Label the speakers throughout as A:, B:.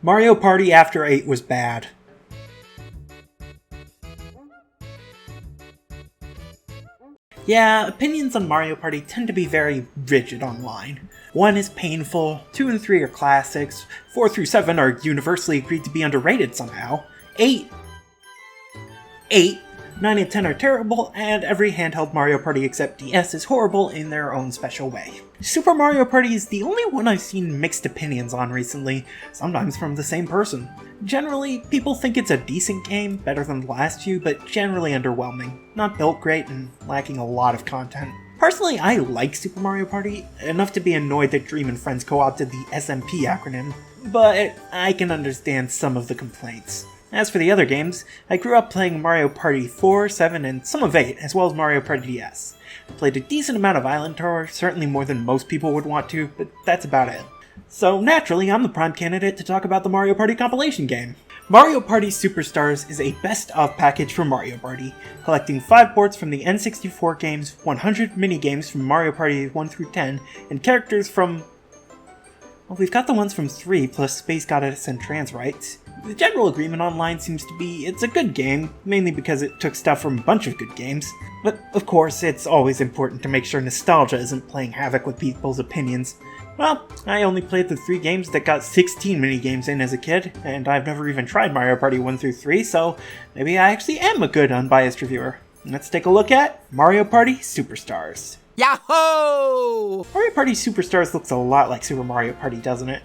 A: Mario Party after 8 was bad. Yeah, opinions on Mario Party tend to be very rigid online. 1 is painful, 2 and 3 are classics, 4 through 7 are universally agreed to be underrated somehow, 8, 9 and 10 are terrible, and every handheld Mario Party except DS is horrible in their own special way. Super Mario Party is the only one I've seen mixed opinions on recently, sometimes from the same person. Generally, people think it's a decent game, better than the last few, but generally underwhelming. Not built great and lacking a lot of content. Personally, I like Super Mario Party, enough to be annoyed that Dream and Friends co-opted the SMP acronym, but I can understand some of the complaints. As for the other games, I grew up playing Mario Party 4, 7, and some of 8, as well as Mario Party DS. I played a decent amount of Island Tour, certainly more than most people would want to, but that's about it. So naturally, I'm the prime candidate to talk about the Mario Party compilation game. Mario Party Superstars is a best-of package for Mario Party, collecting 5 ports from the N64 games, 100 minigames from Mario Party 1 through 10, and characters from... well, we've got the ones from 3 plus Space Goddess and Trans Rights. The general agreement online seems to be it's a good game, mainly because it took stuff from a bunch of good games. But of course, it's always important to make sure nostalgia isn't playing havoc with people's opinions. Well, I only played the 3 games that got 16 minigames in as a kid, and I've never even tried Mario Party 1 through 3, so maybe I actually am a good unbiased reviewer. Let's take a look at Mario Party Superstars.
B: Yahoo!
A: Mario Party Superstars looks a lot like Super Mario Party, doesn't it?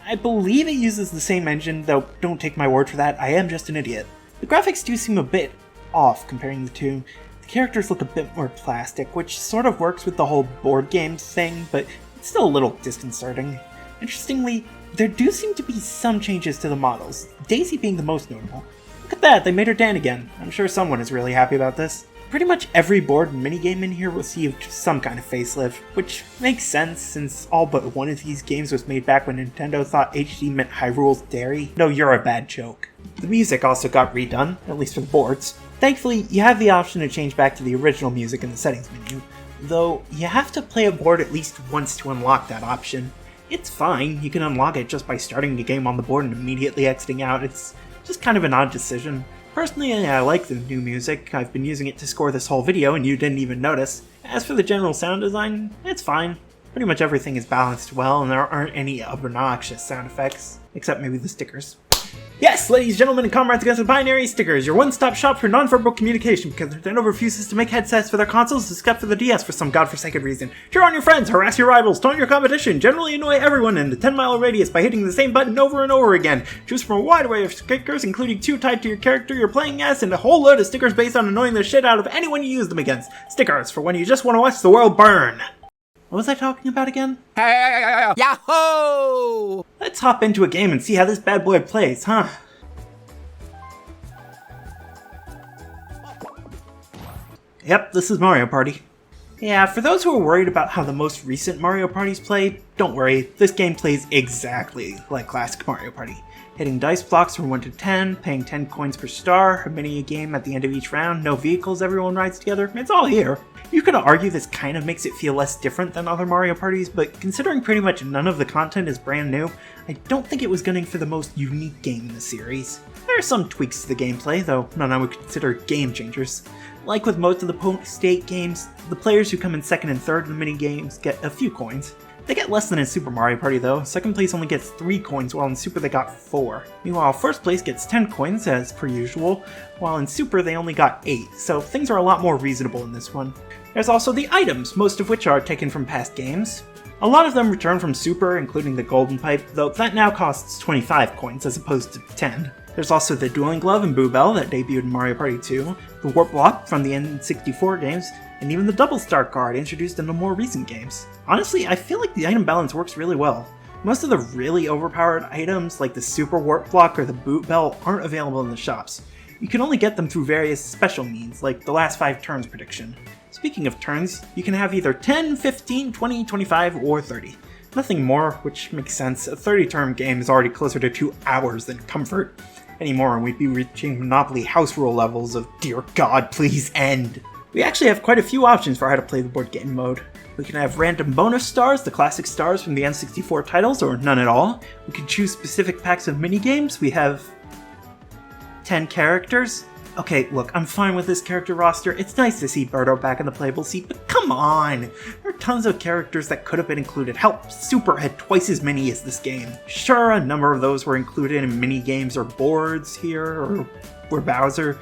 A: I believe it uses the same engine, though don't take my word for that, I am just an idiot. The graphics do seem a bit off comparing the two. The characters look a bit more plastic, which sort of works with the whole board game thing, but it's still a little disconcerting. Interestingly, there do seem to be some changes to the models, Daisy being the most notable. Look at that, they made her Dan again. I'm sure someone is really happy about this. Pretty much every board and minigame in here received some kind of facelift, which makes sense since all but one of these games was made back when Nintendo thought HD meant Hyrule's Dairy. No, you're a bad joke. The music also got redone, at least for the boards. Thankfully, you have the option to change back to the original music in the settings menu, though you have to play a board at least once to unlock that option. It's fine, you can unlock it just by starting the game on the board and immediately exiting out. It's just kind of an odd decision. Personally, I like the new music. I've been using it to score this whole video and you didn't even notice. As for the general sound design, it's fine. Pretty much everything is balanced well and there aren't any obnoxious sound effects, except maybe the stickers. Yes, ladies, gentlemen, and comrades against the binary, Stickers, your one-stop shop for non-verbal communication because Nintendo refuses to make headsets for their consoles except for the DS for some godforsaken reason. Cheer on your friends, harass your rivals, taunt your competition, generally annoy everyone in a 10-mile radius by hitting the same button over and over again. Choose from a wide array of stickers, including 2 tied to your character you're playing as, and a whole load of stickers based on annoying the shit out of anyone you use them against. Stickers, for when you just want to watch the world burn. What was I talking about again?
B: Yahoo!
A: Let's hop into a game and see how this bad boy plays, huh? Yep, this is Mario Party. Yeah, for those who are worried about how the most recent Mario Parties play, don't worry, this game plays exactly like classic Mario Party. Hitting dice blocks from 1 to 10, paying 10 coins per star, a mini-game at the end of each round, no vehicles everyone rides together, it's all here. You could argue this kind of makes it feel less different than other Mario Parties, but considering pretty much none of the content is brand new, I don't think it was gunning for the most unique game in the series. There are some tweaks to the gameplay, though none I would consider game changers. Like with most of the post-state games, the players who come in second and third in the mini-games get a few coins. They get less than in Super Mario Party though. Second place only gets 3 coins, while in Super they got 4. Meanwhile, first place gets 10 coins, as per usual, while in Super they only got 8, so things are a lot more reasonable in this one. There's also the items, most of which are taken from past games. A lot of them return from Super, including the Golden Pipe, though that now costs 25 coins as opposed to 10. There's also the Dueling Glove and Boo Bell that debuted in Mario Party 2, the Warp Block from the N64 games, and even the Double Star card introduced in the more recent games. Honestly, I feel like the item balance works really well. Most of the really overpowered items, like the Super Warp Block or the Boot Bell, aren't available in the shops. You can only get them through various special means, like the last 5 turns prediction. Speaking of turns, you can have either 10, 15, 20, 25, or 30. Nothing more, which makes sense. A 30-turn game is already closer to 2 hours than Comfort. Anymore, and we'd be reaching Monopoly house rule levels of dear god, please end. We actually have quite a few options for how to play the board game mode. We can have random bonus stars, the classic stars from the N64 titles, or none at all. We can choose specific packs of minigames. We have 10 characters. Okay, look, I'm fine with this character roster. It's nice to see Birdo back in the playable seat, but come on! There are tons of characters that could have been included. Hell, Super had twice as many as this game. Sure, a number of those were included in minigames or boards here, or Bowser.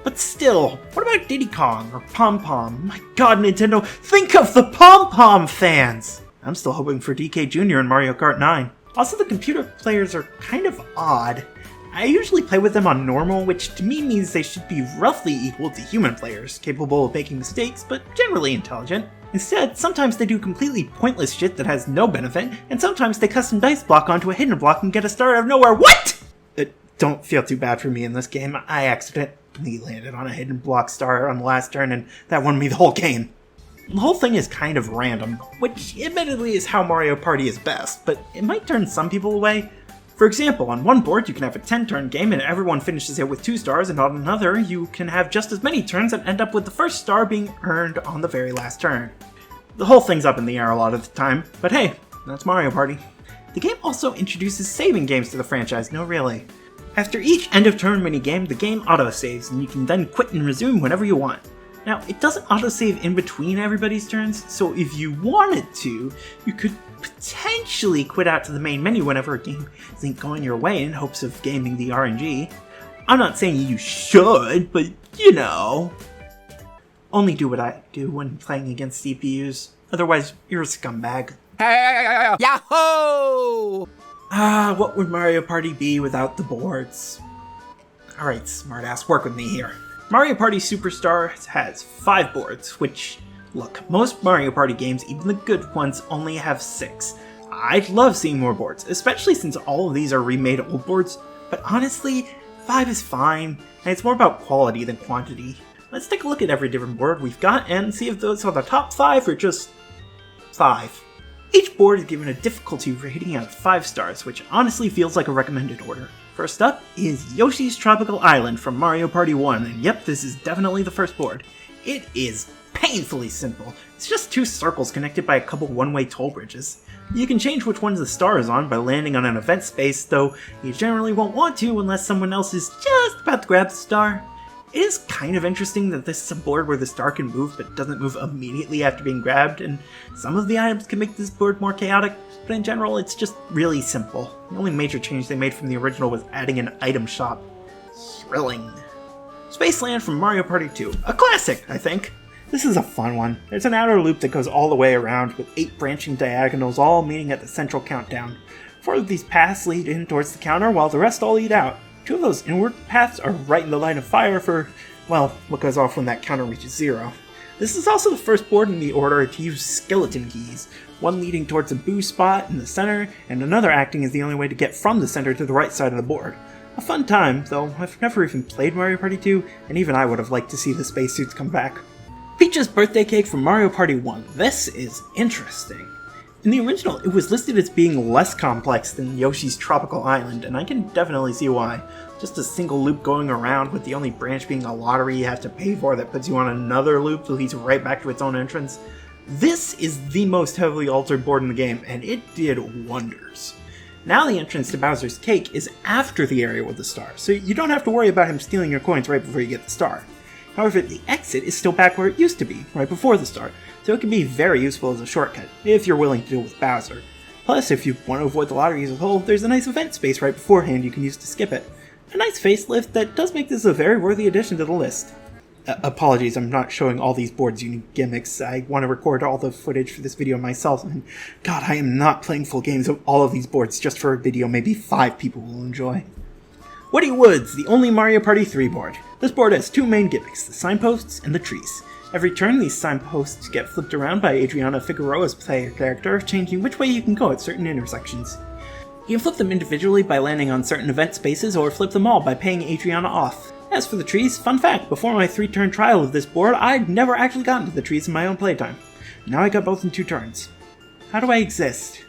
A: But still, what about Diddy Kong or Pom Pom? My god, Nintendo, think of the Pom Pom fans! I'm still hoping for DK Jr. in Mario Kart 9. Also, the computer players are kind of odd. I usually play with them on normal, which to me means they should be roughly equal to human players, capable of making mistakes, but generally intelligent. Instead, sometimes they do completely pointless shit that has no benefit, and sometimes they custom dice block onto a hidden block and get a star out of nowhere. What?! Don't feel too bad for me in this game. I accidentally landed on a hidden block star on the last turn, and that won me the whole game. The whole thing is kind of random, which admittedly is how Mario Party is best, but it might turn some people away. For example, on one board you can have a 10-turn game and everyone finishes it with 2 stars, and on another you can have just as many turns and end up with the first star being earned on the very last turn. The whole thing's up in the air a lot of the time, but hey, that's Mario Party. The game also introduces saving games to the franchise, no really. After each end-of-turn minigame, the game autosaves, and you can then quit and resume whenever you want. Now, it doesn't autosave in between everybody's turns, so if you wanted to, you could potentially quit out to the main menu whenever a game isn't going your way in hopes of gaming the RNG. I'm not saying you should, but you know. Only do what I do when playing against CPUs, otherwise you're a scumbag.
B: Yahoo!
A: What would Mario Party be without the boards? Alright, smartass, work with me here. Mario Party Superstar has 5 boards, which, look, most Mario Party games, even the good ones, only have 6. I'd love seeing more boards, especially since all of these are remade old boards, but honestly, 5 is fine, and it's more about quality than quantity. Let's take a look at every different board we've got and see if those are the top 5 or just 5. Each board is given a difficulty rating out of 5 stars, which honestly feels like a recommended order. First up is Yoshi's Tropical Island from Mario Party 1, and yep, this is definitely the first board. It is painfully simple. It's just 2 circles connected by a couple one-way toll bridges. You can change which ones the star is on by landing on an event space, though you generally won't want to unless someone else is just about to grab the star. It is kind of interesting that this is a board where the star can move but doesn't move immediately after being grabbed, and some of the items can make this board more chaotic, but in general it's just really simple. The only major change they made from the original was adding an item shop. Thrilling. Spaceland from Mario Party 2. A classic, I think. This is a fun one. There's an outer loop that goes all the way around with 8 branching diagonals all meeting at the central countdown. 4 of these paths lead in towards the counter while the rest all lead out. 2 of those inward paths are right in the line of fire for, well, what goes off when that counter reaches 0. This is also the first board in the order to use skeleton keys, one leading towards a boo spot in the center, and another acting as the only way to get from the center to the right side of the board. A fun time, though I've never even played Mario Party 2, and even I would have liked to see the spacesuits come back. Peach's birthday cake from Mario Party 1. This is interesting. In the original, it was listed as being less complex than Yoshi's Tropical Island, and I can definitely see why. Just a single loop going around with the only branch being a lottery you have to pay for that puts you on another loop that leads right back to its own entrance. This is the most heavily altered board in the game, and it did wonders. Now the entrance to Bowser's Cake is after the area with the star, so you don't have to worry about him stealing your coins right before you get the star. However, the exit is still back where it used to be, right before the star, so it can be very useful as a shortcut, if you're willing to deal with Bowser. Plus, if you want to avoid the lottery as a whole, there's a nice event space right beforehand you can use to skip it. A nice facelift that does make this a very worthy addition to the list. Apologies, I'm not showing all these boards' unique gimmicks. I want to record all the footage for this video myself, and god, I am not playing full games of all of these boards just for a video maybe 5 people will enjoy. Woody Woods, the only Mario Party 3 board. This board has 2 main gimmicks, the signposts and the trees. Every turn, these signposts get flipped around by Adriana Figueroa's player character, changing which way you can go at certain intersections. You can flip them individually by landing on certain event spaces, or flip them all by paying Adriana off. As for the trees, fun fact, before my 3-turn trial of this board, I'd never actually gotten to the trees in my own playtime. Now I got both in 2 turns. How do I exist?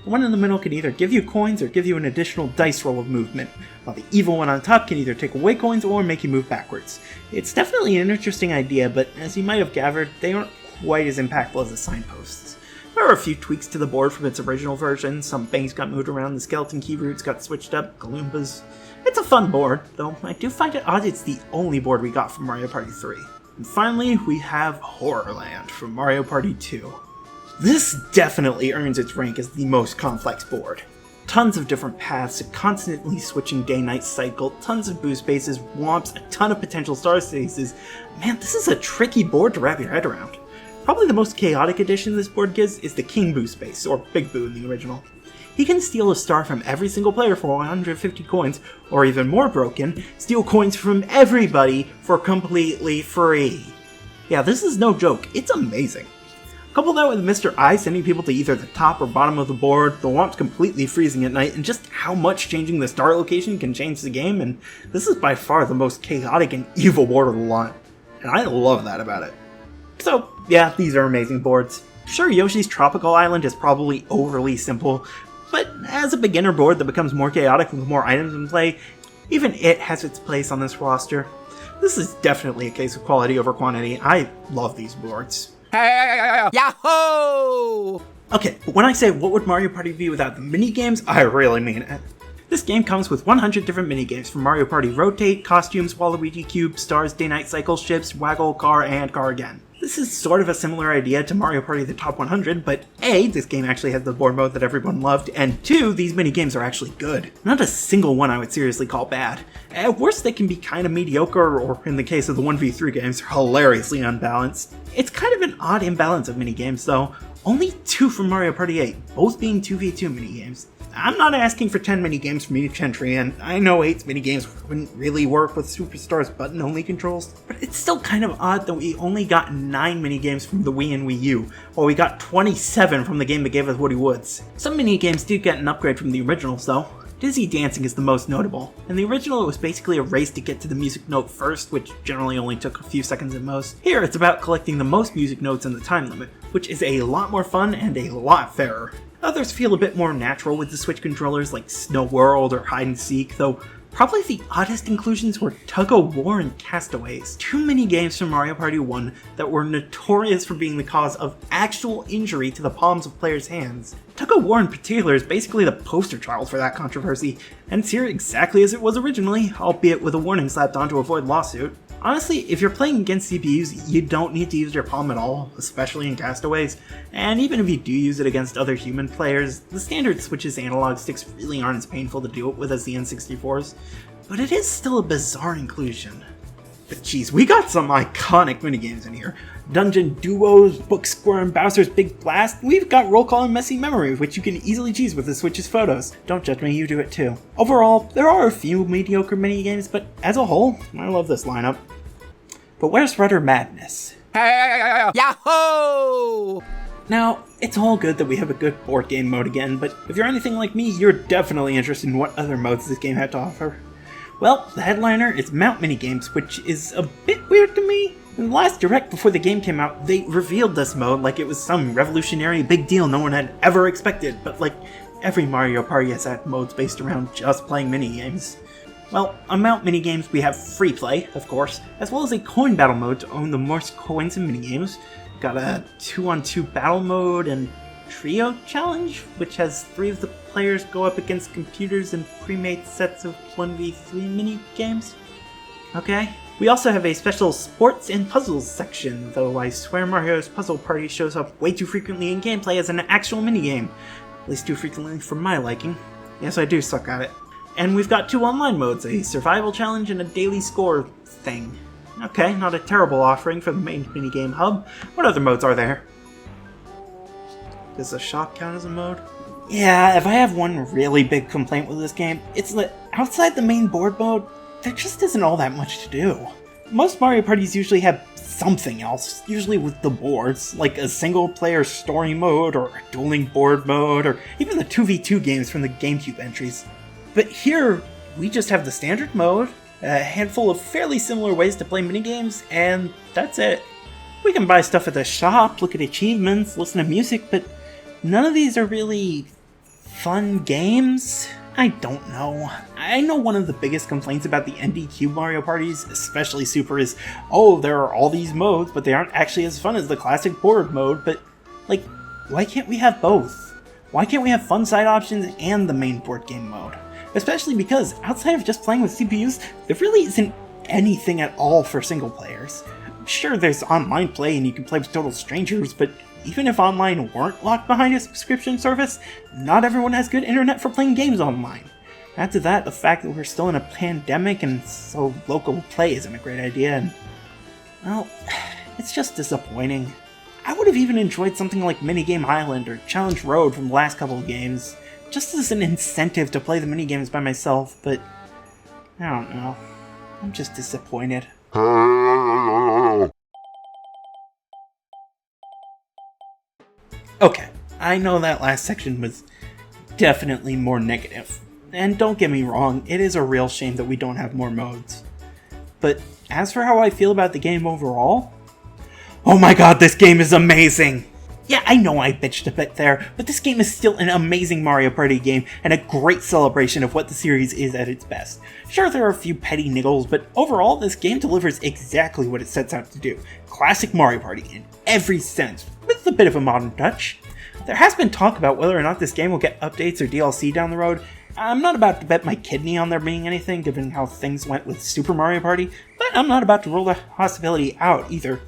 A: The one in the middle can either give you coins or give you an additional dice roll of movement, while the evil one on top can either take away coins or make you move backwards. It's definitely an interesting idea, but as you might have gathered, they aren't quite as impactful as the signposts. There are a few tweaks to the board from its original version. Some things got moved around, the skeleton key roots got switched up, Galoombas. It's a fun board, though I do find it odd it's the only board we got from Mario Party 3. And finally, we have Horrorland from Mario Party 2. This definitely earns its rank as the most complex board. Tons of different paths, a constantly switching day-night cycle, tons of boost bases, womps, a ton of potential star stages. Man, this is a tricky board to wrap your head around. Probably the most chaotic addition this board gives is the King boost base, or Big Boo in the original. He can steal a star from every single player for 150 coins, or even more broken, steal coins from everybody for completely free. Yeah, this is no joke, it's amazing. Couple that with Mr. I sending people to either the top or bottom of the board, the womps completely freezing at night, and just how much changing the star location can change the game, and this is by far the most chaotic and evil board of the lot. And I love that about it. So, yeah, these are amazing boards. Sure, Yoshi's Tropical Island is probably overly simple, but as a beginner board that becomes more chaotic with more items in play, even it has its place on this roster. This is definitely a case of quality over quantity. I love these boards.
B: Yahoo!
A: Okay, but when I say what would Mario Party be without the minigames, I really mean it. This game comes with 100 different minigames from Mario Party Rotate, Costumes, Waluigi Cube, Stars, Day-Night Cycle, Ships, Waggle, Car, and Car Again. This is sort of a similar idea to Mario Party The Top 100, but A, this game actually has the board mode that everyone loved, and 2, these minigames are actually good. Not a single one I would seriously call bad. At worst, they can be kind of mediocre, or in the case of the 1v3 games, hilariously unbalanced. It's kind of an odd imbalance of minigames, though. Only 2 from Mario Party 8, both being 2v2 minigames. I'm not asking for 10 minigames from each entry, and I know 8's minigames wouldn't really work with Superstar's button-only controls, but it's still kind of odd that we only got 9 minigames from the Wii and Wii U, while we got 27 from the game that gave us Woody Woods. Some minigames did get an upgrade from the originals, though. Dizzy Dancing is the most notable. In the original, it was basically a race to get to the music note first, which generally only took a few seconds at most. Here, it's about collecting the most music notes in the time limit, which is a lot more fun and a lot fairer. Others feel a bit more natural with the Switch controllers, like Snow World or Hide and Seek, though probably the oddest inclusions were Tug-O-War and Castaways, 2 mini-games from Mario Party 1 that were notorious for being the cause of actual injury to the palms of players' hands. Tug-O-War in particular is basically the poster child for that controversy, and it's here exactly as it was originally, albeit with a warning slapped on to avoid lawsuit. Honestly, if you're playing against CPUs, you don't need to use your palm at all, especially in Castaways, and even if you do use it against other human players, the standard Switch's analog sticks really aren't as painful to deal with as the N64's, but it is still a bizarre inclusion. But geez, we got some iconic minigames in here. Dungeon Duos, Book Square, and Bowser's Big Blast. We've got Roll Call and Messy Memory, which you can easily cheese with the Switch's photos. Don't judge me, you do it too. Overall, there are a few mediocre minigames, but as a whole, I love this lineup. But where's Rudder Madness?
B: Yahoo!
A: Now, it's all good that we have a good board game mode again, but if you're anything like me, you're definitely interested in what other modes this game had to offer. Well, the headliner is Mount Minigames, which is a bit weird to me. In the last Direct before the game came out, they revealed this mode like it was some revolutionary big deal no one had ever expected, but like every Mario Party has had modes based around just playing minigames. Well, on Mount Minigames we have free play, of course, as well as a coin battle mode to own the most coins in minigames. Got a 2-on-2 battle mode and Trio Challenge, which has 3 of the players go up against computers in pre-made sets of 1v3 mini-games. Okay. We also have a special sports and puzzles section, though I swear Mario's Puzzle Party shows up way too frequently in gameplay as an actual minigame. At least too frequently for my liking. Yes, I do suck at it. And we've got 2 online modes, a survival challenge and a daily score thing. Okay, not a terrible offering for the main minigame hub. What other modes are there? Does the shop count as a mode? Yeah, if I have one really big complaint with this game, it's that outside the main board mode, there just isn't all that much to do. Most Mario Parties usually have something else, usually with the boards, like a single-player story mode, or a dueling board mode, or even the 2v2 games from the GameCube entries. But here, we just have the standard mode, a handful of fairly similar ways to play minigames, and that's it. We can buy stuff at the shop, look at achievements, listen to music, but none of these are really fun games. I don't know. I know one of the biggest complaints about the ND Cube Mario parties, especially Super, is, oh, there are all these modes, but they aren't actually as fun as the classic board mode, but, like, why can't we have both? Why can't we have fun side options and the main board game mode? Especially because, outside of just playing with CPUs, there really isn't anything at all for single players. Sure, there's online play and you can play with total strangers, but even if online weren't locked behind a subscription service, not everyone has good internet for playing games online. Add to that the fact that we're still in a pandemic and so local play isn't a great idea, and, well, it's just disappointing. I would have even enjoyed something like Minigame Island or Challenge Road from the last couple of games, just as an incentive to play the minigames by myself, but I don't know. I'm just disappointed. Okay, I know that last section was definitely more negative. And don't get me wrong, it is a real shame that we don't have more modes. But as for how I feel about the game overall, oh my god, this game is amazing! Yeah, I know I bitched a bit there, but this game is still an amazing Mario Party game and a great celebration of what the series is at its best. Sure, there are a few petty niggles, but overall this game delivers exactly what it sets out to do. Classic Mario Party in every sense, with a bit of a modern touch. There has been talk about whether or not this game will get updates or DLC down the road. I'm not about to bet my kidney on there being anything, given how things went with Super Mario Party, but I'm not about to rule the possibility out either.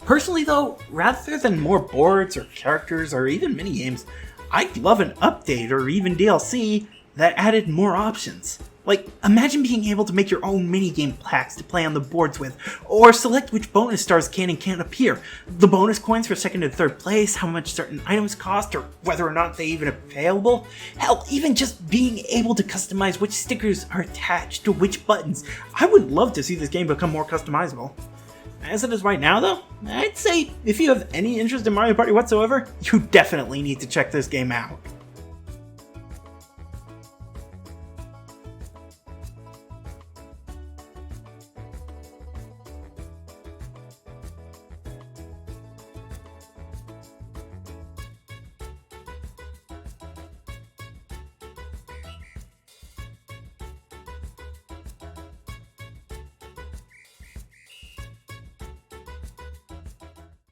A: Personally though, rather than more boards or characters or even minigames, I'd love an update or even DLC that added more options. Like, imagine being able to make your own minigame packs to play on the boards with, or select which bonus stars can and can't appear, the bonus coins for second and third place, how much certain items cost, or whether or not they even available. Hell, even just being able to customize which stickers are attached to which buttons. I would love to see this game become more customizable. As it is right now though, I'd say if you have any interest in Mario Party whatsoever, you definitely need to check this game out.